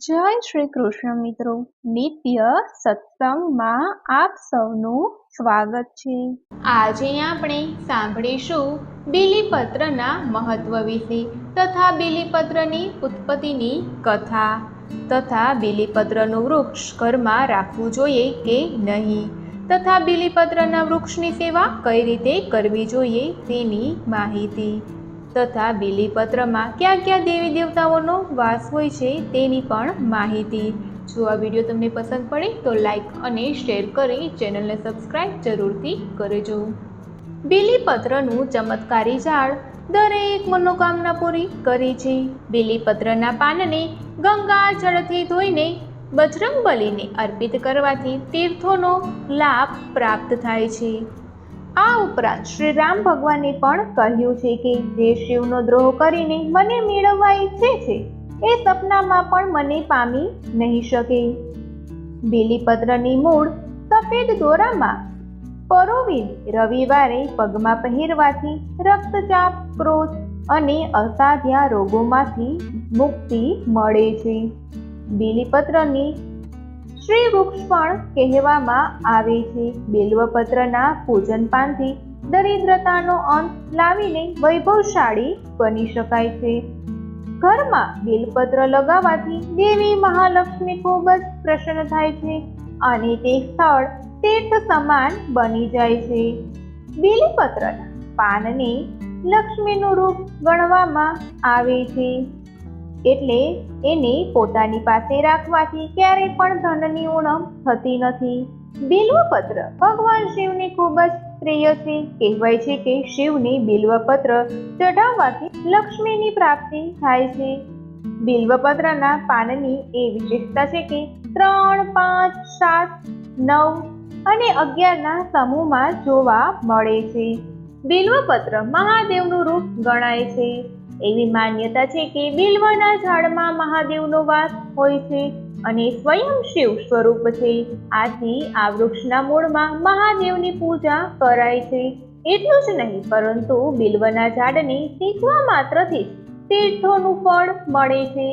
જય શ્રી કૃષ્ણ મિત્રો, નિત્ય સત્સંગમાં આપ સૌનું સ્વાગત છે। આજે આપણે સાંભળીશું બીલીપત્રના મહત્વ વિશે તથા બીલીપત્રની ઉત્પત્તિની કથા તથા બીલીપત્રનું વૃક્ષ ઘરમાં રાખવું જોઈએ કે નહીં તથા બીલીપત્રના વૃક્ષની સેવા કઈ રીતે કરવી જોઈએ તેની માહિતી તથા બીલીપત્રમાં ક્યાં ક્યાં દેવી દેવતાઓનો વાસ હોય છે તેની પણ માહિતી। જો આ વિડીયો તમને પસંદ પડે તો લાઈક અને શેર કરી ચેનલને સબસ્ક્રાઈબ જરૂરથી કરજો। બીલીપત્રનું ચમત્કારી ઝાડ દરેક મનોકામના પૂરી કરે છે। બીલીપત્રના પાનને ગંગા જળથી ધોઈને બજરંગબલીને અર્પિત કરવાથી તીર્થોનો લાભ પ્રાપ્ત થાય છે। આ ઉપરાંત શ્રી રામ ભગવાને પણ કહ્યું છે કે જે શિવનો દ્રોહ કરીને મને મેળવવા ઈચ્છે છે એ સપનામાં પણ મને પામી નહીં શકે। બીલીપત્રની મૂળ સફેદ દોરામાં પરોવીને રવિવારે પગમાં પહેરવાથી રક્તચાપ, ક્રોધ અને અસાધ્ય રોગોમાંથી મુક્તિ મળે છે। બીલીપત્રની શ્રી વૃક્ષ પણ કહેવામાં આવે છે। બિલ્વપત્રના પૂજન પાનથી દરિદ્રતાનો અંત લાવીને વૈભવશાળી બની શકાય છે। ઘરમાં બિલપત્ર લગાવવાથી દેવી મહાલક્ષ્મી ખૂબ જ પ્રસન્ન થાય છે અને તે સ્થળ તીર્થ સમાન બની જાય છે। બીલીપત્રના પાનને લક્ષ્મીનું રૂપ ગણવામાં આવે છે, એટલે એને પોતાની પાસે રાખવાથી ક્યારેય પણ ધનની ઉણપ થતી નથી। બિલ્વપત્ર ભગવાન શિવને ખૂબ જ પ્રિય છે। કહેવાય છે કે શિવને બિલ્વપત્ર ચઢાવવાથી લક્ષ્મીની પ્રાપ્તિ થાય છે। બિલ્વપત્રના પાનની એ વિશેષતા છે કે 3, 5, 7, 9 અને 11ના સમૂહમાં જોવા મળે છે। બિલ્વપત્ર મહાદેવનું રૂપ ગણાય છે। એવી માન્યતા છે કે બિલ્વના ઝાડમાં મહાદેવનો વાસ હોય છે અને સ્વયં શિવ સ્વરૂપ છે। આથી આ વૃક્ષના મૂળમાં મહાદેવની પૂજા કરાય છે। એટલું જ નહીં પરંતુ બિલ્વના ઝાડને સીંચવા માત્રથી તીર્થોનું ફળ મળે છે,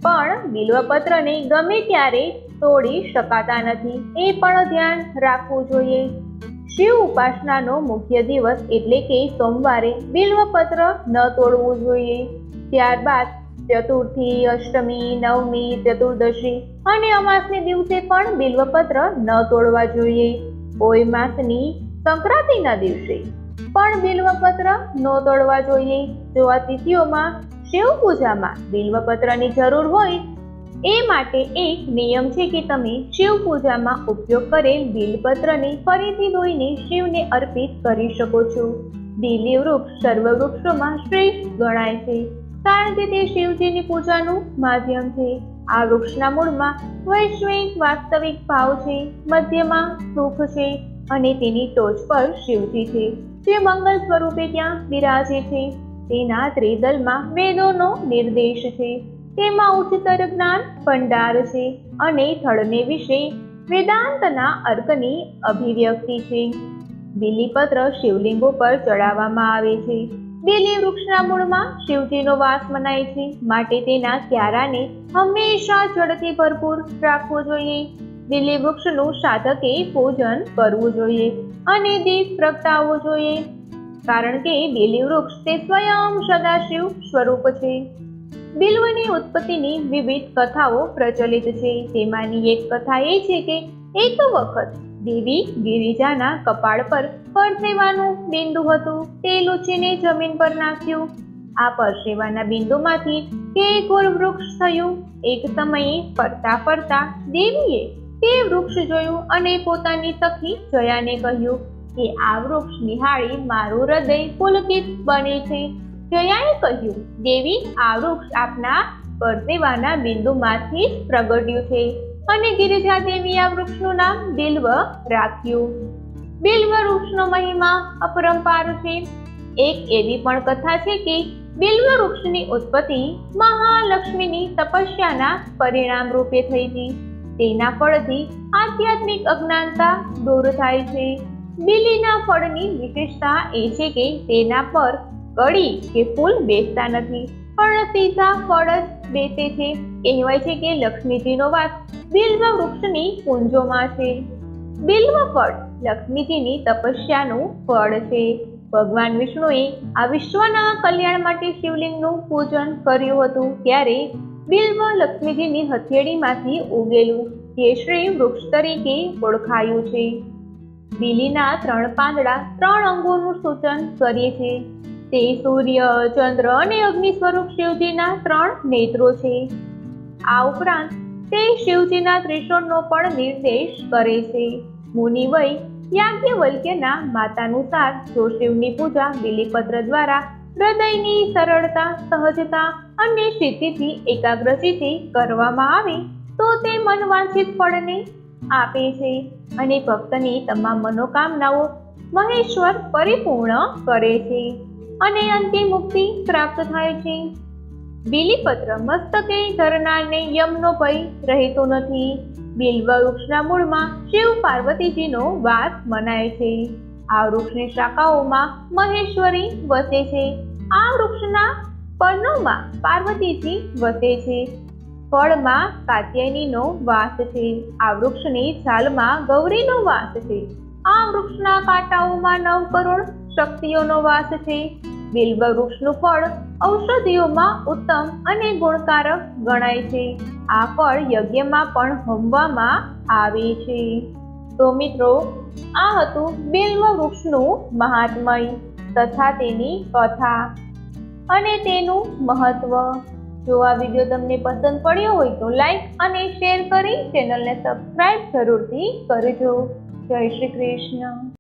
પણ બિલ્વપત્રને ગમે ત્યારે તોડી શકાતા નથી, એ પણ ધ્યાન રાખવું જોઈએ। શિવ ઉપાસનાનો મુખ્ય દિવસ એટલે કે સોમવારે બિલ્વપત્ર ન તોડવું જોઈએ। ત્યારબાદ ચતુર્થી, અષ્ટમી, નવમી, ચતુર્દશી અને અમાસને દિવસે પણ બિલ્વપત્ર ન તોડવા જોઈએ। કોઈ માસની સંક્રાંતિના દિવસે પણ બિલ્વપત્ર ન તોડવા જોઈએ। જો આ તિથિઓમાં શિવ પૂજામાં બિલ્વપત્રની જરૂર હોય એ માટે એક નિયમ છે કે તમે શિવ પૂજામાં ઉપયોગ કરેલ બિલ્વપત્રને ફરીથી ધોઈને શિવને અર્પિત કરી શકો છો। બિલી વૃક્ષ સર્વ વૃક્ષોમાં શ્રેષ્ઠ ગણાય છે, કારણ કે તે શિવજીની પૂજાનું માધ્યમ છે। આ વૃક્ષના મૂળમાં વૈશ્વિક વાસ્તવિક ભાવ છે, મધ્યમાં સુખ છે અને તેની ટોચ પર શિવજી છે, જે મંગલ સ્વરૂપે ત્યાં બિરાજે છે। તેના ત્રિદલમાં વેદોનો નિર્દેશ છે, તેમાં ઉચ્ચતર જ્ઞાન ભંડાર છે અને થડને વિશે વેદાંતના અર્કની અભિવ્યક્તિ છે। બીલીપત્ર શિવલિંગો પર ચડાવવામાં આવે છે। બીલી વૃક્ષના મૂળમાં શિવજીનો વાસ મનાય છે, માટે તેના ક્યારાને હંમેશા જળથી ભરપૂર રાખવો જોઈએ। બીલી વૃક્ષનું સાધકે પૂજન કરવું જોઈએ અને દીપ પ્રગટાવવો જોઈએ, કારણ કે બીલી વૃક્ષ તે સ્વયં સદાશિવ સ્વરૂપ છે। બિલ્વની ઉત્પત્તિની વિવિધ કથાઓ પ્રચલિત છે। તેમાંની એક કથા એ છે કે એક વખત દેવી ગિરિજાના કપાળ પર પરસેવાનું બિંદુ હતું, તે લૂછીને જમીન પર નાખ્યું। આ પરસેવાના બિંદુમાંથી કેકુર વૃક્ષ થયું। એક સમયે ફરતા ફરતા દેવીએ તે વૃક્ષ જોયું અને પોતાની સખી જયાને કહ્યું કે આ વૃક્ષ નિહાળી મારું હૃદય પુલકિત બને છે। જયાએ કહ્યું, દેવી, આ વૃક્ષ આપના પરસેવાના બિંદુમાંથી જ પ્રગટ્યું છે અને ગિરિજા દેવી આ વૃક્ષનું નામ બિલ્વ રાખ્યું। બિલ્વ વૃક્ષનો મહિમા અપરંપાર છે। એક એવી પણ કથા છે કે બિલ્વ વૃક્ષની ઉત્પત્તિ મહાલક્ષ્મીની તપસ્યાના પરિણામ રૂપે થઈ હતી। તેના ફળથી આધ્યાત્મિક અજ્ઞાનતા દૂર થાય છે। બિલીના ફળની વિશેષતા એ છે કે તેના પર કળી કે ફૂલ બેસતા નથી, પણ સીધા ફળ જ બેસે છે. કહેવાય છે કે લક્ષ્મીજીનો વાસ બિલ્વ વૃક્ષની કુંજોમાં છે. બિલ્વ ફળ લક્ષ્મીજીની તપસ્યાનું ફળ છે. ભગવાન વિષ્ણુએ આ વિશ્વના કલ્યાણ માટે શિવલિંગનું પૂજન કર્યું હતું, ત્યારે બિલ્વ લક્ષ્મીજીની હથેળીમાંથી ઉગેલું જે શ્રી વૃક્ષ તરીકે ઓળખાયું છે. બીલીના 3 પાંદડા 3 અંગોનું સૂચન કરે છે. તે સૂર્ય, ચંદ્ર અને અગ્નિ સ્વરૂપ શિવજીના 3 નેત્રો છે. આ ઉપરાંત તે શિવજીના ત્રિશૂળનો પણ નિર્દેશ કરે છે. મુનિવય યાજ્ઞવલ્ક્યના મતાનુસાર જો શિવની પૂજા બીલીપત્ર દ્વારા હૃદયની સરળતા, સહજતા અને સિદ્ધિથી એકાગ્રતાથી કરવામાં આવે તો તે મનવાંછિત ફળને આપે છે અને ભક્તની તમામ મનોકામનાઓ મહેશ્વર પરિપૂર્ણ કરે છે અને અંતે મુક્તિ પ્રાપ્ત થાય છે. બીલીપત્ર મસ્તકે ધરનારને યમનો ભય રહેતો નથી. બિલ્વ વૃક્ષના મૂળમાં શિવ પાર્વતીજીનો વાસ મનાય છે. આ વૃક્ષની શાખાઓમાં મહેશ્વરી વસે છે. આ વૃક્ષના પર્ણોમાં પાર્વતીજી વસે છે. ફળમાં કાત્યાયનીનો વાસ છે. આ વૃક્ષની છાલમાં ગૌરીનો વાસ છે. આ વૃક્ષના કાંટાઓમાં 9 કરોડ શક્તિઓનો વાસ છે. બિલ્વ વૃક્ષનું ફળ ઔષધિઓમાં ઉત્તમ અને ગુણકારક ગણાય છે. આ ફળ યજ્ઞમાં પણ હોમવામાં આવે છે. તો મિત્રો, આ હતું બિલ્વ વૃક્ષનું મહાત્મય તથા તેની કથા અને તેનું મહત્વ. જો આ વિડીયો તમને પસંદ પડ્યો હોય તો લાઈક અને શેર કરી ચેનલને સબસ્ક્રાઇબ જરૂરથી કરજો. જય શ્રી કૃષ્ણ.